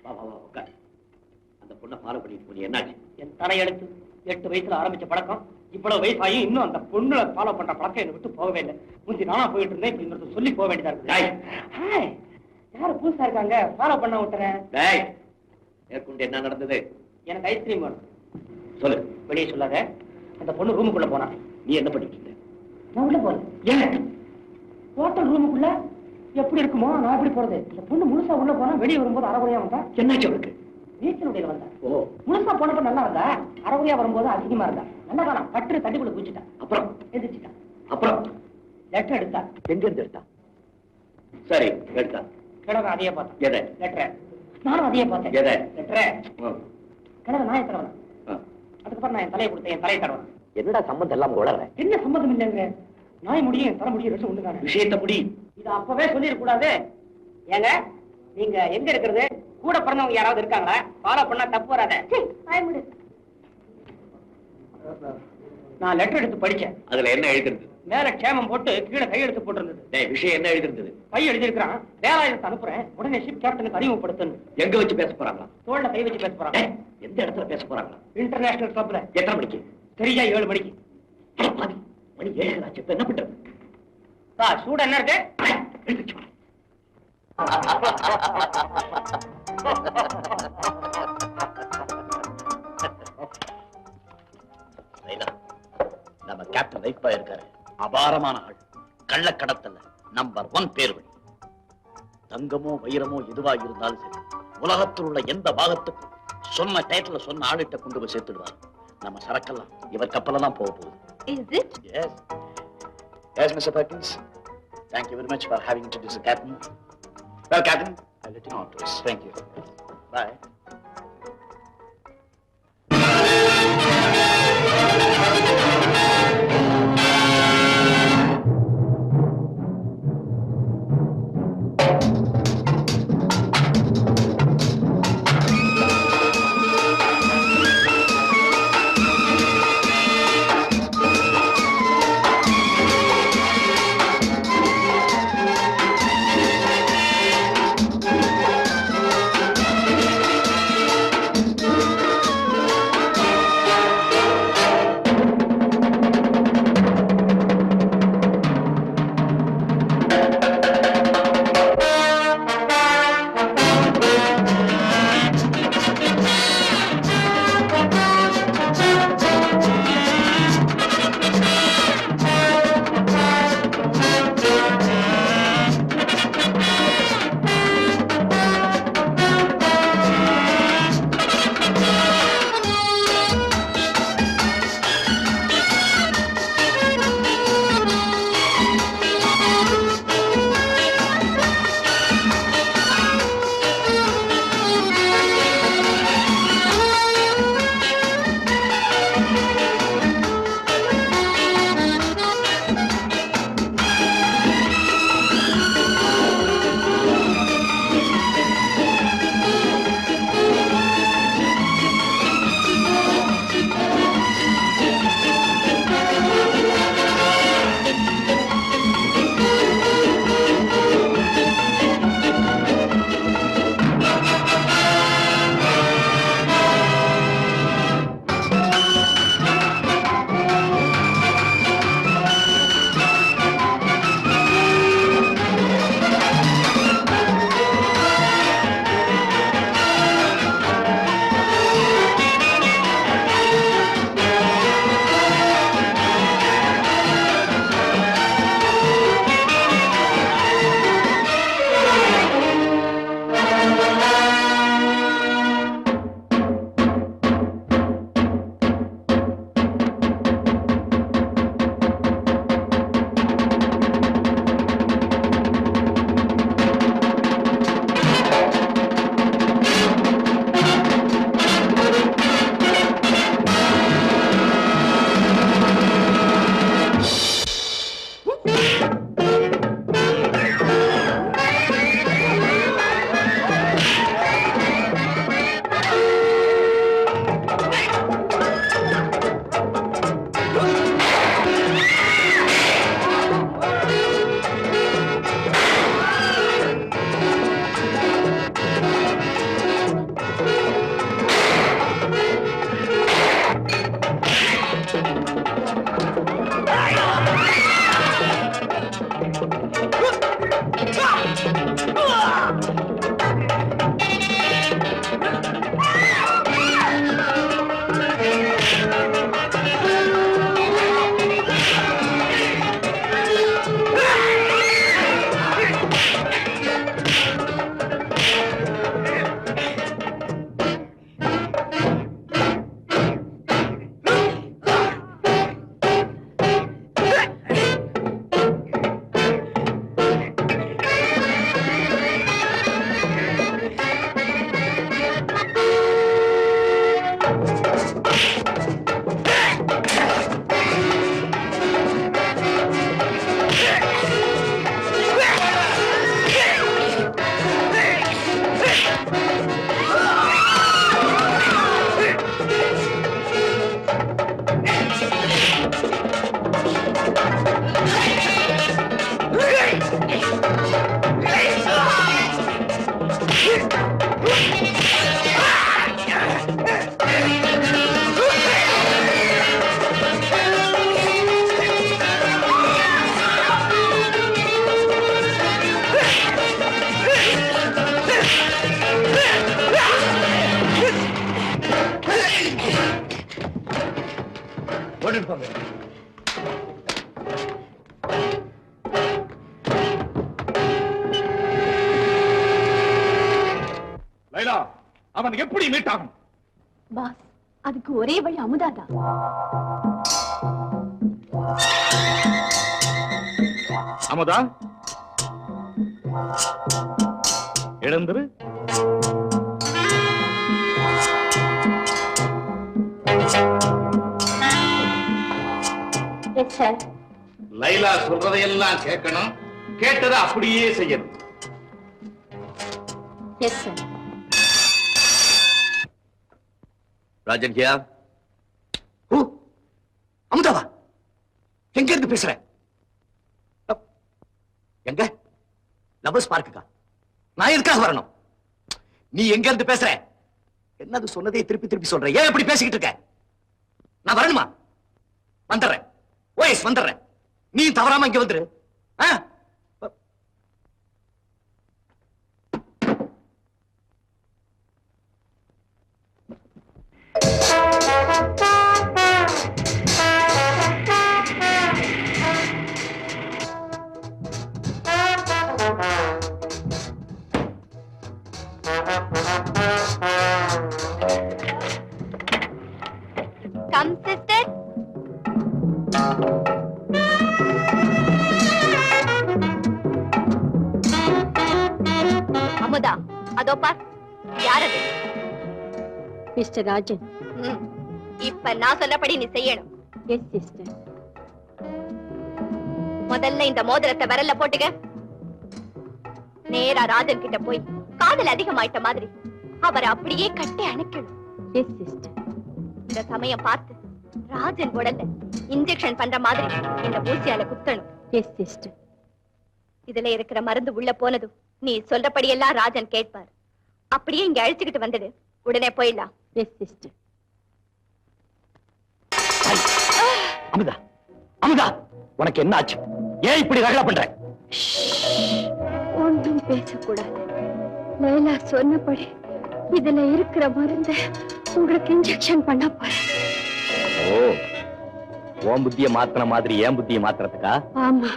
வா வா வா உட்கார். அந்த பொண்ணை ஃபாலோ பண்ணிட்டு போனி என்னாச்சு? என் தலையெழுத்து 8 வயசுல ஆரம்பிச்ச பழக்கம் இவ்வளவு வயசாகி இன்னும் அந்த பொண்ணு ஃபாலோ பண்ற பழக்கம் என்னை விட்டு போகவே இல்லை. முந்தி நானா போயிட்டு இருந்தேன், இப்ப இன்னொரு சொல்லி போக வேண்டியதா இருக்கு. யாரு புதுசா இருக்காங்க ஃபாலோ பண்ண விட்டுறேன். மேற்கொண்டு என்ன நடந்தது? எனக்கு ஐஸ்கிரீம் வேணும். சொல்லு. வெளியே சொல்லாத. அந்த பொண்ணு ரூமுக்குள்ள போனா. நீ என்ன பண்ணிட்டு இருந்த? நான் உள்ள போறேன். ஏன் ஹோட்டல் ரூமுக்குள்ள எப்படி இருக்குமோ நான் எப்படி போறது? இந்த பொண்ணு முழுசா உள்ள போனா வெளியே வரும்போது அரைகுறையா வந்தா. என்னாச்சு அவளுக்கு? நீச்சல் உடையில வந்தா. ஓ, முழுசா போனப்ப நல்லா வந்தா, அரைகுறையா வரும்போது அசிங்கமா இருந்தா. நல்லா காணா பட்டு தட்டிக்குள்ள குச்சிட்டா. அப்புறம் எந்திரிச்சிட்டா. அப்புறம் லெட்டர் எடுத்தா. எங்க இருந்து எடுத்தா? சரி, எடுத்தா. கிழமை அதையே பார்த்தேன். எதை? லெட்டர். நானும் அதையே பார்த்தேன். எதை? லெட்டர். கிழமை நான் தடவை. அதுக்கப்புறம் நான் என் தலையை கொடுத்தேன், என் தலையை தடவை. என்னடா சம்பந்தம் எல்லாம் உளற? என்ன சம்பந்தம் இல்லைங்க? நாய் முடியும் என் தலை முடியும் ரெண்டு ஒண்ணுதானே. விஷயத்தை முடி. இது அப்பவே சொல்லிட கூடாது. ஏங்க நீங்க எங்க இருக்கிறது? கூட பிறந்தவங்க யாராவது இருக்காங்களா? ஃபாலோ பண்ணா தப்பு வராத. நான் லெட்டர் எடுத்து படிச்சேன். அதுல என்ன எழுதிருந்தது? மேல க்ஷேமம் போட்டு கீழே கையெழுத்து போட்டிருந்தது. விஷயம் என்ன எழுதிருந்தது? கை எழுதிருக்கிறான். வேலாயுதத்தை அனுப்புறேன், உடனே ஷிப் கேப்டனுக்கு அறிமுகப்படுத்தணும். எங்க வச்சு பேச போறாங்களா? தோல்ல கை வச்சு பேச போறாங்க. எந்த இடத்துல பேச போறாங்களா? இன்டர்நேஷனல் கிளப்ல. எத்தனை மணிக்கு? சரியா 7 மணிக்கு. மணி 7 ஆச்சு. இப்ப என்ன பண்றது? சூட என்ன இருக்கு? நம்ம கேப்டன் வைப்பா இருக்காரு. அபாரமான ஆள். கள்ளக்கடத்தல்ல நம்பர் 1 பேர் வழி. தங்கமோ வைரமோ எதுவா இருந்தாலும் சரி, உலகத்தில் உள்ள எந்த பாகத்துக்கும் சொன்ன டயத்துல சொன்ன ஆளுகிட்ட கொண்டு போய் சேர்த்துடுவார். நம்ம சரக்கெல்லாம் இவர் கப்பல தான் போக போகுது. Is it? Yes. Yes, Mr. Perkins. Thank you very much for having introduced the captain. Well, Captain, I'll let you know afterwards. Thank you. Bye. Laila, அவன் எப்படி மீட் ஆகும்? பாஸ், அதுக்கு ஒரே வழி அமுதாதான். அமுதா, எழுந்துரு. Yes sir. லைலா சொல்றதையெல்லாம் கேட்கணும், கேட்டதை அப்படியே செய்யணும். Yes sir. ராஜன் ஹியா. ஓ, அமுதாவா? எங்க இருந்து பேசுற? எங்க? லவர்ஸ் பார்க்குக்கா? நான் எதுக்காக வரணும்? நீ எங்க இருந்து பேசுற? என்னது சொன்னதே திருப்பி திருப்பி சொல்ற? ஏன் இப்படி பேசிக்கிட்டு இருக்க? நான் வரணுமா? வந்துடுறேன். ஓஎஸ் வந்துடுறேன். நீ தவறாம இங்க வந்துரு. Come, sister. அமுதா, அதோ பார். யார் அது? மிஸ்டர் ராஜன். இப்ப நான் சொல்லபடி நீ செய்யணும். Yes sister. முதல்ல இந்த மோதிரத்தை விரல்ல போட்டுக்க. நேரா ராஜன் கிட்ட போய் காதல் அதிகமாயிட்ட மாதிரி அவரை அப்படியே கட்டி அணைக்கணும். Yes sister. இந்த சமயம் பார்த்து ராஜன் உடல்ல இன்ஜெக்ஷன் பண்ற மாதிரி இந்த ஊசியால குத்தணும். Yes sister. இதுல இருக்கிற மருந்து உள்ள போனதும் நீ சொல்றபடியெல்லாம் ராஜன் கேட்பார். அப்படியே இங்க அழிச்சுக்கிட்டு வந்தது. உடனே போயிடலாம். Yes sister. அமுதா, அமுதா, உனக்கு என்ன ஆச்சு? ஏன் இப்படி ரகலை பண்ற? ஒன்றும் பேசக்கூடாது. லைலா சொன்னபடி இதுல இருக்கிற மருந்தை உங்களுக்கு இன்ஜெக்ஷன் பண்ண போறேன். ஓ, உன் புத்திய மாத்தின மாதிரி என் புத்திய மாத்திரத்துக்கா? ஆமா.